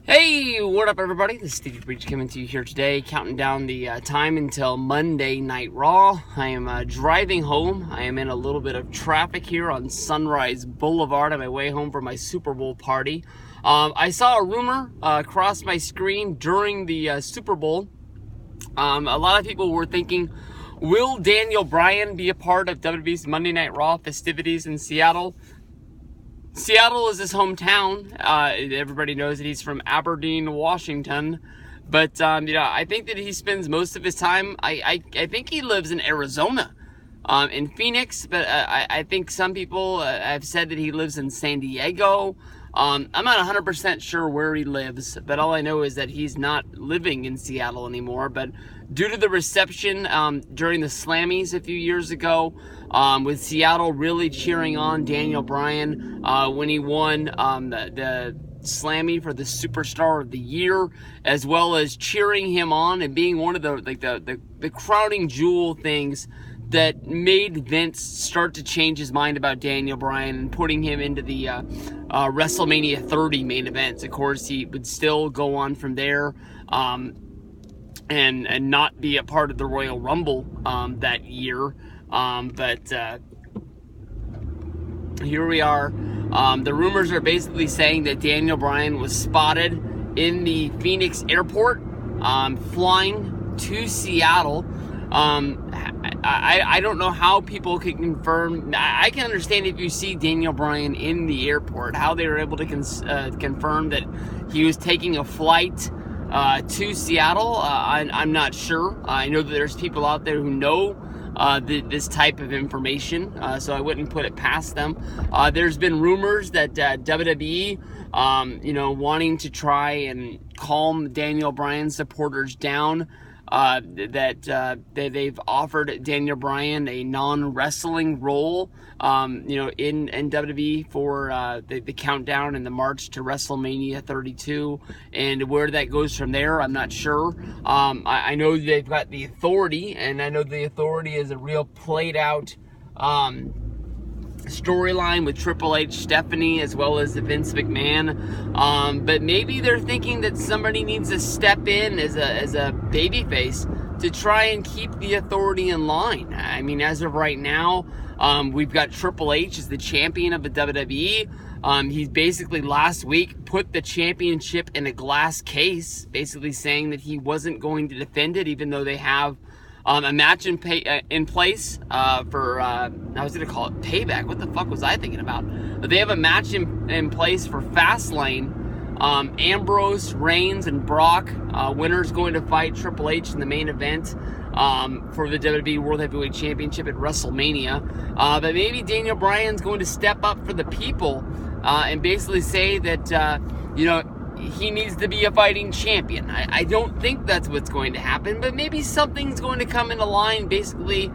Hey, what up everybody? This is Stevie Breach coming to you here today, counting down the time until Monday Night Raw. I am driving home. I am in a little bit of traffic here on Sunrise Boulevard on my way home from my Super Bowl party. I saw a rumor cross my screen during the Super Bowl. A lot of people were thinking, will Daniel Bryan be a part of WWE's Monday Night Raw festivities in Seattle? Seattle is his hometown. Everybody knows that he's from Aberdeen, Washington. But, I think that he spends most of his time, I think he lives in Arizona, in Phoenix. But I think some people have said that he lives in San Diego. I'm not 100% sure where he lives, but all I know is that he's not living in Seattle anymore. But due to the reception during the Slammies a few years ago, with Seattle really cheering on Daniel Bryan when he won the Slammy for the Superstar of the Year, as well as cheering him on and being one of the crowning jewel things that made Vince start to change his mind about Daniel Bryan and putting him into the WrestleMania 30 main events. Of course, he would still go on from there and not be a part of the Royal Rumble that year. But here we are. The rumors are basically saying that Daniel Bryan was spotted in the Phoenix airport flying to Seattle. I don't know how people can confirm. I can understand if you see Daniel Bryan in the airport, how they were able to confirm that he was taking a flight to Seattle. I'm not sure. I know that there's people out there who know this type of information, so I wouldn't put it past them. There's been rumors that WWE, wanting to try and calm Daniel Bryan supporters down, that they've offered Daniel Bryan a non-wrestling role, in WWE for the countdown and the march to WrestleMania 32, and where that goes from there, I'm not sure. I know they've got the Authority, and I know the Authority is a real played out storyline with Triple H, Stephanie, as well as Vince McMahon. But maybe they're thinking that somebody needs to step in as a babyface to try and keep the Authority in line. I mean, as of right now, we've got Triple H as the champion of the WWE. He basically last week put the championship in a glass case, basically saying that he wasn't going to defend it, even though they have a match in place for, I was going to call it Payback. What the fuck was I thinking about? But they have a match in place for Fastlane. Ambrose, Reigns, and Brock. Winner's going to fight Triple H in the main event for the WWE World Heavyweight Championship at WrestleMania. But maybe Daniel Bryan's going to step up for the people and basically say that, he needs to be a fighting champion. I don't think that's what's going to happen, but maybe something's going to come into line basically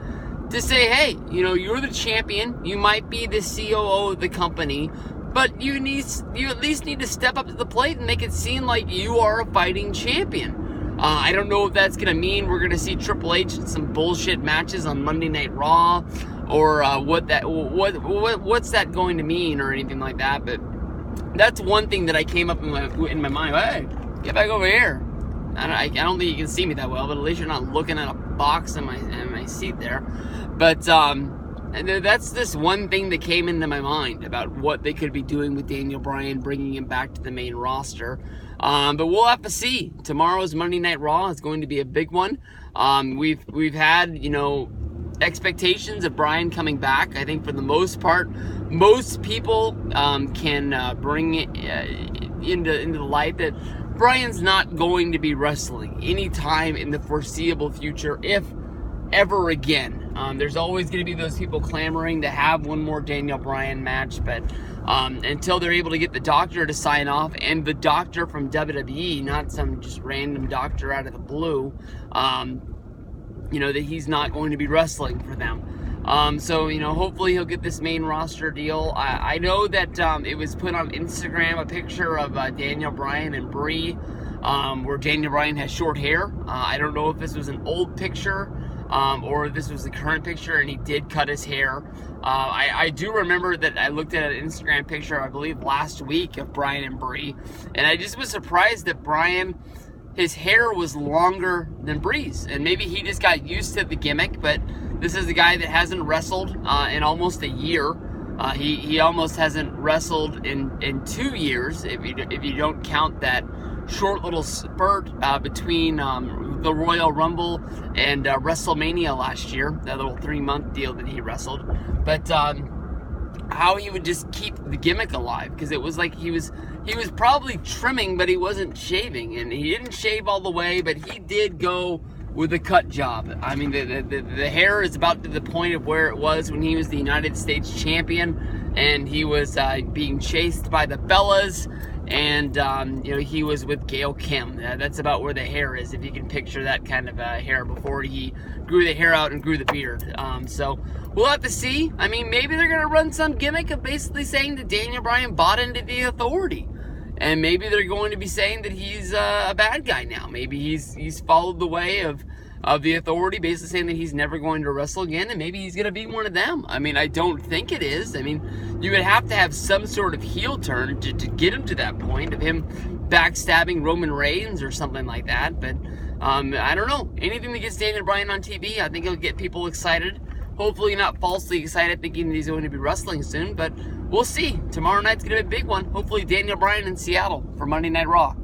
to say, hey, you're the champion. You might be the COO of the company, but you at least need to step up to the plate and make it seem like you are a fighting champion. I don't know if that's going to mean we're going to see Triple H in some bullshit matches on Monday Night Raw, or what's that going to mean or anything like that, but that's one thing that I came up in my mind. Hey, get back over here. I don't think you can see me that well, but at least you're not looking at a box in my seat there. But that's this one thing that came into my mind about what they could be doing with Daniel Bryan, bringing him back to the main roster. But we'll have to see. Tomorrow's Monday Night Raw is going to be a big one. We've had, expectations of Bryan coming back. I think for the most part, most people can bring it into the light that Bryan's not going to be wrestling anytime in the foreseeable future, if ever again. There's always going to be those people clamoring to have one more Daniel Bryan match, but until they're able to get the doctor to sign off, and the doctor from WWE, not some just random doctor out of the blue, that he's not going to be wrestling for them. So hopefully he'll get this main roster deal. I know that it was put on Instagram, a picture of Daniel Bryan and Brie, where Daniel Bryan has short hair. I don't know if this was an old picture or this was the current picture and he did cut his hair. I do remember that I looked at an Instagram picture, I believe last week, of Bryan and Bree, and I just was surprised that Bryan, his hair was longer than Bree's, and maybe he just got used to the gimmick. But this is a guy that hasn't wrestled in almost a year. He almost hasn't wrestled in 2 years, if you don't count that short little spurt between the Royal Rumble and WrestleMania last year, that little 3-month deal that he wrestled. But how he would just keep the gimmick alive, because it was like he was probably trimming, but he wasn't shaving, and he didn't shave all the way, but he did go with a cut job. I mean, the hair is about to the point of where it was when he was the United States champion, and he was being chased by the Bellas, and he was with Gail Kim. That's about where the hair is, if you can picture that kind of hair before he grew the hair out and grew the beard. So we'll have to see. I mean, maybe they're going to run some gimmick of basically saying that Daniel Bryan bought into the Authority. And maybe they're going to be saying that he's a bad guy now. Maybe he's followed the way of the Authority, basically saying that he's never going to wrestle again, and maybe he's going to be one of them. I mean, I don't think it is. I mean, you would have to have some sort of heel turn to get him to that point of him backstabbing Roman Reigns or something like that. But I don't know. Anything that gets Daniel Bryan on TV, I think it'll get people excited. Hopefully not falsely excited thinking that he's going to be wrestling soon, but we'll see. Tomorrow night's going to be a big one. Hopefully Daniel Bryan in Seattle for Monday Night Raw.